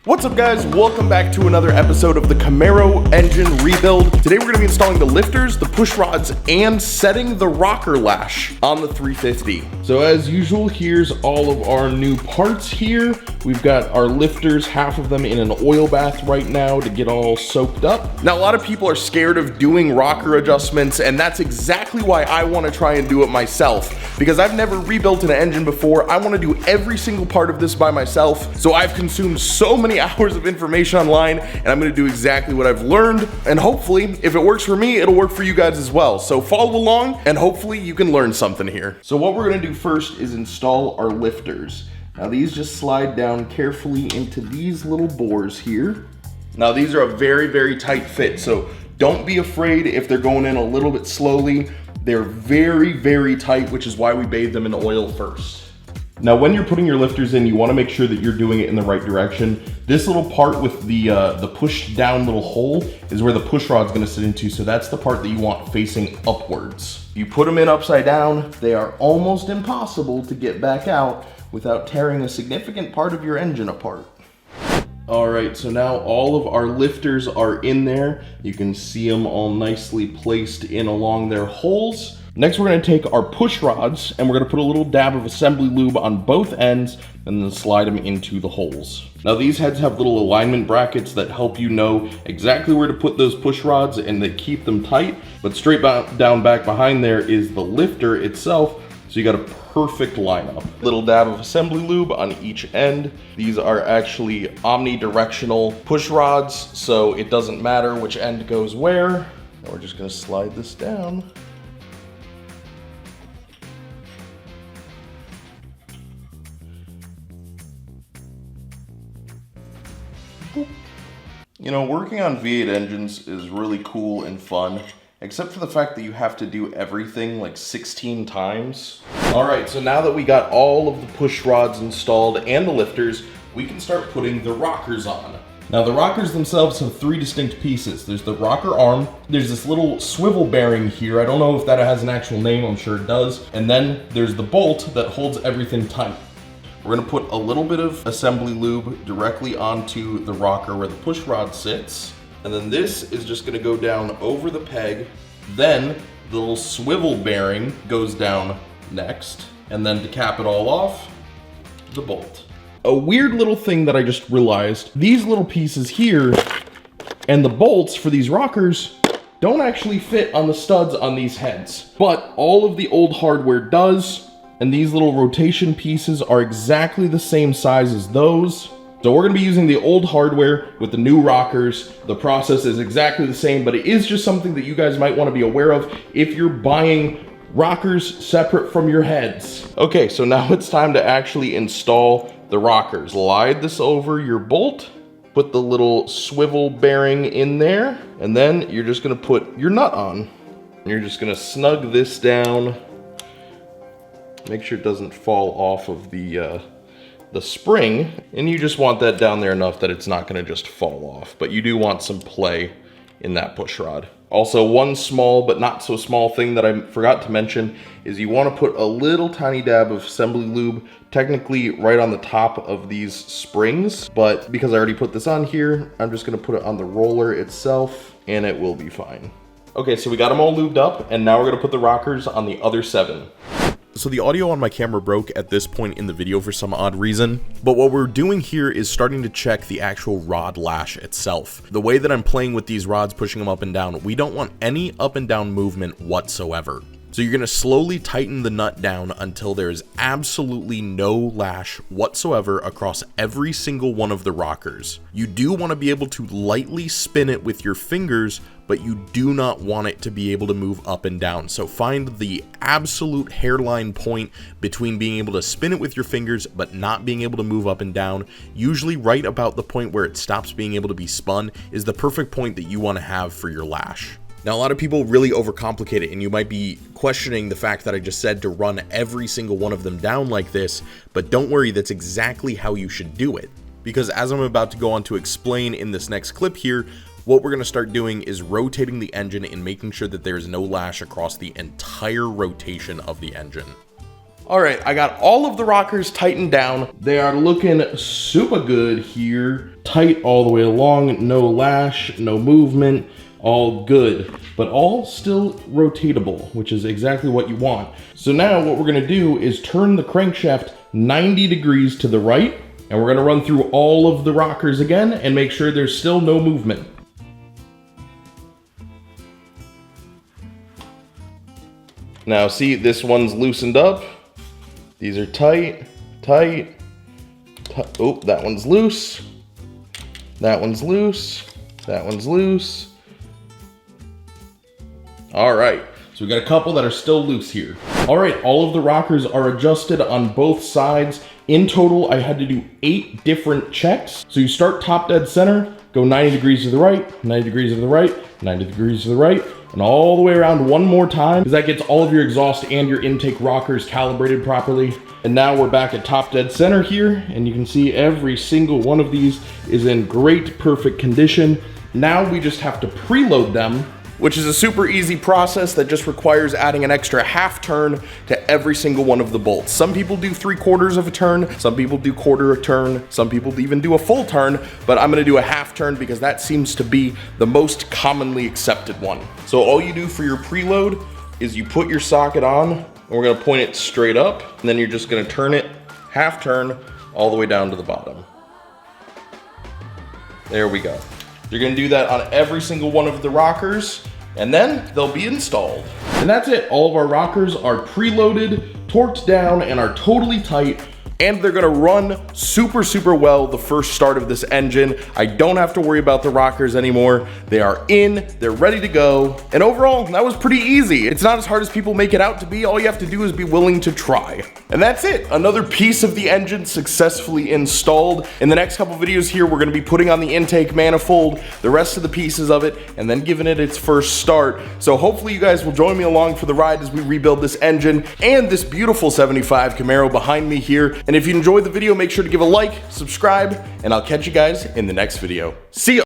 What's up, guys? Welcome back to another episode of the Camaro engine rebuild. Today we're going to be installing the lifters, the push rods, and setting the rocker lash on the 350. So as usual, here's all of our new parts here. We've got our lifters, half of them in an oil bath right now to get all soaked up. Now, a lot of people are scared of doing rocker adjustments, and that's exactly why I want to try and do it myself, because I've never rebuilt an engine before. I want to do every single part of this by myself. So I've consumed so many hours of information online, and I'm going to do exactly what I've learned, and hopefully if it works for me, it'll work for you guys as well. So follow along and hopefully you can learn something here. So what we're going to do first is install our lifters. Now these just slide down carefully into these little bores here. Now these are a very, very tight fit, so don't be afraid if they're going in a little bit slowly. They're very, very tight, which is why we bathe them in oil first. Now, when you're putting your lifters in, you want to make sure that you're doing it in the right direction. This little part with the push down little hole is where the push rod's going to sit into, so that's the part that you want facing upwards. You put them in upside down, they are almost impossible to get back out without tearing a significant part of your engine apart. All right, so now all of our lifters are in there. You can see them all nicely placed in along their holes. Next, we're gonna take our push rods and we're gonna put a little dab of assembly lube on both ends and then slide them into the holes. Now these heads have little alignment brackets that help you know exactly where to put those push rods and they keep them tight, but straight down back behind there is the lifter itself, so you got a perfect lineup. Little dab of assembly lube on each end. These are actually omnidirectional push rods, so it doesn't matter which end goes where. And we're just gonna slide this down. You know, working on V8 engines is really cool and fun, except for the fact that you have to do everything like 16 times. All right, so now that we got all of the push rods installed and the lifters, we can start putting the rockers on. Now the rockers themselves have three distinct pieces. There's the rocker arm, there's this little swivel bearing here. I don't know if that has an actual name, I'm sure it does. And then there's the bolt that holds everything tight. We're gonna put a little bit of assembly lube directly onto the rocker where the push rod sits. And then this is just gonna go down over the peg. Then the little swivel bearing goes down next. And then to cap it all off, the bolt. A weird little thing that I just realized, these little pieces here and the bolts for these rockers don't actually fit on the studs on these heads. But all of the old hardware does. And these little rotation pieces are exactly the same size as those. So we're gonna be using the old hardware with the new rockers. The process is exactly the same, but it is just something that you guys might wanna be aware of if you're buying rockers separate from your heads. Okay, so now it's time to actually install the rockers. Slide this over your bolt, put the little swivel bearing in there, and then you're just gonna put your nut on. You're just gonna snug this down. Make sure it doesn't fall off of the spring, and you just want that down there enough that it's not gonna just fall off, but you do want some play in that push rod. Also, one small but not so small thing that I forgot to mention is you wanna put a little tiny dab of assembly lube, technically right on the top of these springs, but because I already put this on here, I'm just gonna put it on the roller itself, and it will be fine. Okay, so we got them all lubed up, and now we're gonna put the rockers on the other 7. So the audio on my camera broke at this point in the video for some odd reason, but what we're doing here is starting to check the actual rod lash itself. The way that I'm playing with these rods, pushing them up and down, we don't want any up and down movement whatsoever. So you're gonna slowly tighten the nut down until there is absolutely no lash whatsoever across every single one of the rockers. You do wanna be able to lightly spin it with your fingers, but you do not want it to be able to move up and down. So find the absolute hairline point between being able to spin it with your fingers, but not being able to move up and down. Usually right about the point where it stops being able to be spun is the perfect point that you wanna have for your lash. Now, a lot of people really overcomplicate it, and you might be questioning the fact that I just said to run every single one of them down like this, but don't worry, that's exactly how you should do it. Because as I'm about to go on to explain in this next clip here, what we're going to start doing is rotating the engine and making sure that there's no lash across the entire rotation of the engine. All right, I got all of the rockers tightened down. They are looking super good here. Tight all the way along, no lash, no movement, all good. But all still rotatable, which is exactly what you want. So now what we're gonna do is turn the crankshaft 90 degrees to the right, and we're gonna run through all of the rockers again and make sure there's still no movement. Now see, this one's loosened up. These are tight, tight. Oh, that one's loose. That one's loose. That one's loose. All right, so we got a couple that are still loose here. All right, all of the rockers are adjusted on both sides. In total, I had to do 8 different checks. So you start top dead center, go 90 degrees to the right, 90 degrees to the right, 90 degrees to the right, and all the way around one more time, because that gets all of your exhaust and your intake rockers calibrated properly. And now we're back at top dead center here, and you can see every single one of these is in great, perfect condition. Now we just have to preload them, which is a super easy process that just requires adding an extra half turn to every single one of the bolts. Some people do 3/4 of a turn, some people do 1/4 a turn, some people even do a full turn, but I'm gonna do a half turn because that seems to be the most commonly accepted one. So all you do for your preload is you put your socket on, and we're gonna point it straight up, and then you're just gonna turn it, half turn, all the way down to the bottom. There we go. You're gonna do that on every single one of the rockers, and then they'll be installed. And that's it. All of our rockers are preloaded, torqued down, and are totally tight. And they're gonna run super, super well the first start of this engine. I don't have to worry about the rockers anymore. They are in, they're ready to go. And overall, that was pretty easy. It's not as hard as people make it out to be. All you have to do is be willing to try. And that's it. Another piece of the engine successfully installed. In the next couple videos here, we're gonna be putting on the intake manifold, the rest of the pieces of it, and then giving it its first start. So hopefully you guys will join me along for the ride as we rebuild this engine and this beautiful 75 Camaro behind me here. And if you enjoyed the video, make sure to give a like, subscribe, and I'll catch you guys in the next video. See ya!